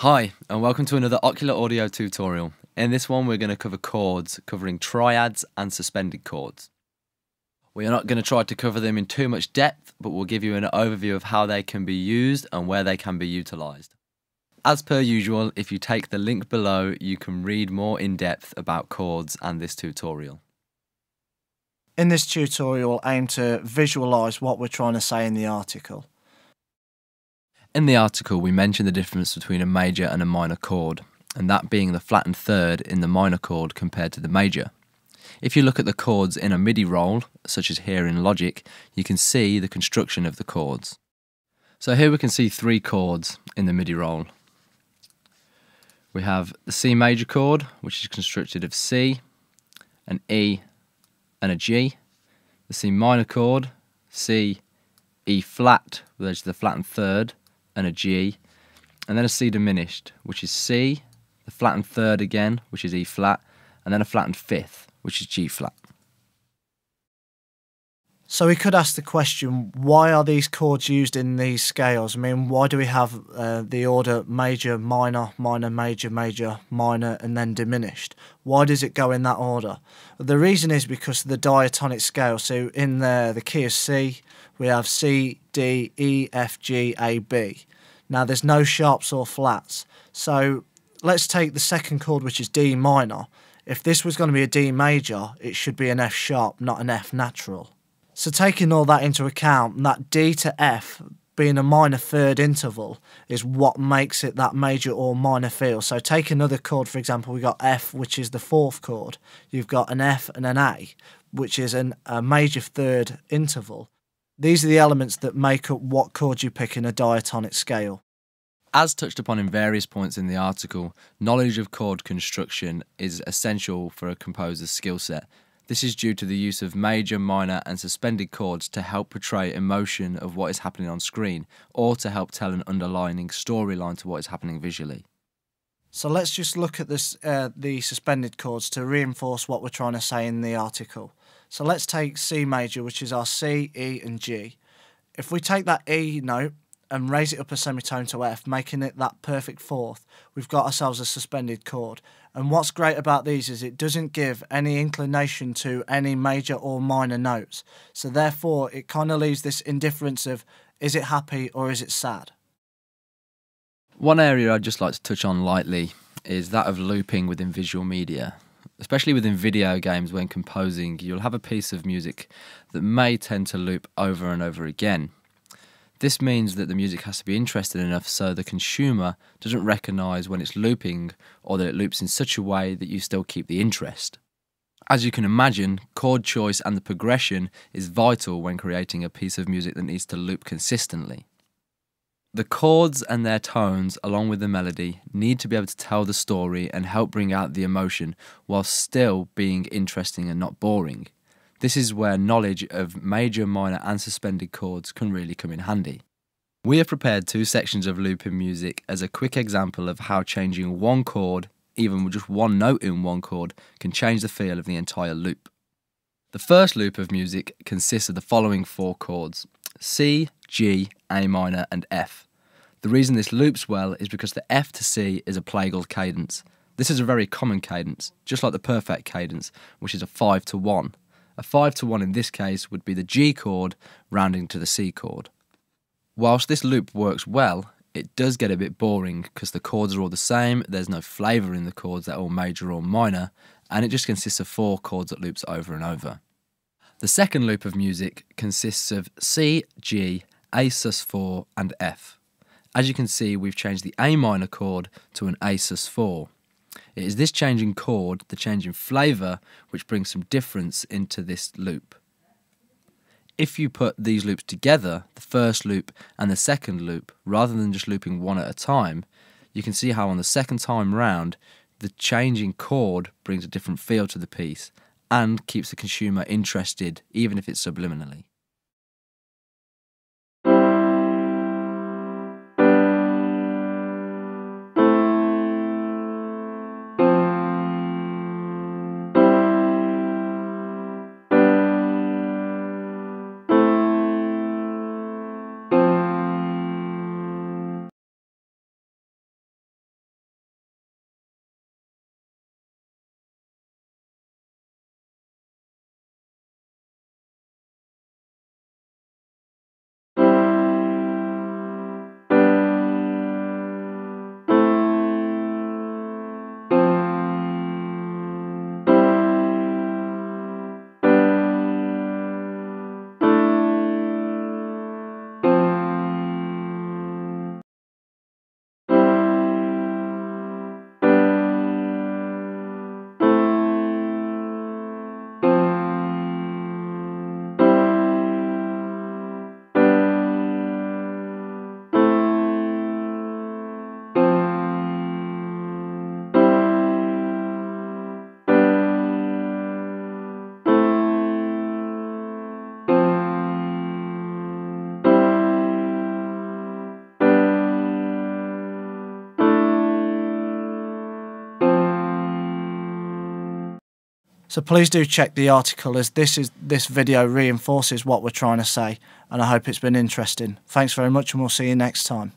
Hi, and welcome to another Ocular audio tutorial. In this one, we're going to cover chords, covering triads and suspended chords. We are not going to try to cover them in too much depth, but we'll give you an overview of how they can be used and where they can be utilised. As per usual, if you take the link below, you can read more in depth about chords and this tutorial. In this tutorial, aim to visualise what we're trying to say in the article. In the article, we mentioned the difference between a major and a minor chord, and that being the flattened third in the minor chord compared to the major. If you look at the chords in a MIDI roll, such as here in Logic, you can see the construction of the chords. So here we can see three chords in the MIDI roll. We have the C major chord, which is constructed of C, an E, and a G. The C minor chord, C, E flat, which is the flattened third, and a G, and then a C diminished, which is C, the flattened third again, which is E flat, and then a flattened fifth, which is G flat. So we could ask the question, why are these chords used in these scales? I mean, why do we have the order major, minor, minor, major, major, minor, and then diminished? Why does it go in that order? The reason is because of the diatonic scale. So in there, the key is C, we have C, D, E, F, G, A, B. Now there's no sharps or flats. So let's take the second chord, which is D minor. If this was going to be a D major, it should be an F sharp, not an F natural. So taking all that into account, that D to F being a minor third interval is what makes it that major or minor feel. So take another chord, for example, we got F, which is the fourth chord. You've got an F and an A, which is a major third interval. These are the elements that make up what chord you pick in a diatonic scale. As touched upon in various points in the article, knowledge of chord construction is essential for a composer's skill set. This is due to the use of major, minor and suspended chords to help portray emotion of what is happening on screen, or to help tell an underlying storyline to what is happening visually. So let's just look at this, the suspended chords to reinforce what we're trying to say in the article. So let's take C major, which is our C, E and G. If we take that E note and raise it up a semitone to F, making it that perfect fourth, we've got ourselves a suspended chord. And what's great about these is it doesn't give any inclination to any major or minor notes. So therefore, it kind of leaves this indifference of, is it happy or is it sad? One area I'd just like to touch on lightly is that of looping within visual media. Especially within video games, when composing, you'll have a piece of music that may tend to loop over and over again. This means that the music has to be interesting enough so the consumer doesn't recognise when it's looping, or that it loops in such a way that you still keep the interest. As you can imagine, chord choice and the progression is vital when creating a piece of music that needs to loop consistently. The chords and their tones, along with the melody, need to be able to tell the story and help bring out the emotion while still being interesting and not boring. This is where knowledge of major, minor and suspended chords can really come in handy. We have prepared two sections of looping music as a quick example of how changing one chord, even with just one note in one chord, can change the feel of the entire loop. The first loop of music consists of the following four chords: C, G, A minor and F. The reason this loops well is because the F to C is a plagal cadence. This is a very common cadence, just like the perfect cadence, which is a 5-to-1. A 5-to-1 in this case would be the G chord rounding to the C chord. Whilst this loop works well, it does get a bit boring because the chords are all the same, there's no flavour in the chords, they're all major or minor, and it just consists of four chords that loops over and over. The second loop of music consists of C, G, A sus4 and F. As you can see, we've changed the A minor chord to an A sus4. It is this change in chord, the change in flavour, which brings some difference into this loop. If you put these loops together, the first loop and the second loop, rather than just looping one at a time, you can see how on the second time round, the change in chord brings a different feel to the piece and keeps the consumer interested, even if it's subliminally. So please do check the article, as this video reinforces what we're trying to say, and I hope it's been interesting. Thanks very much, and we'll see you next time.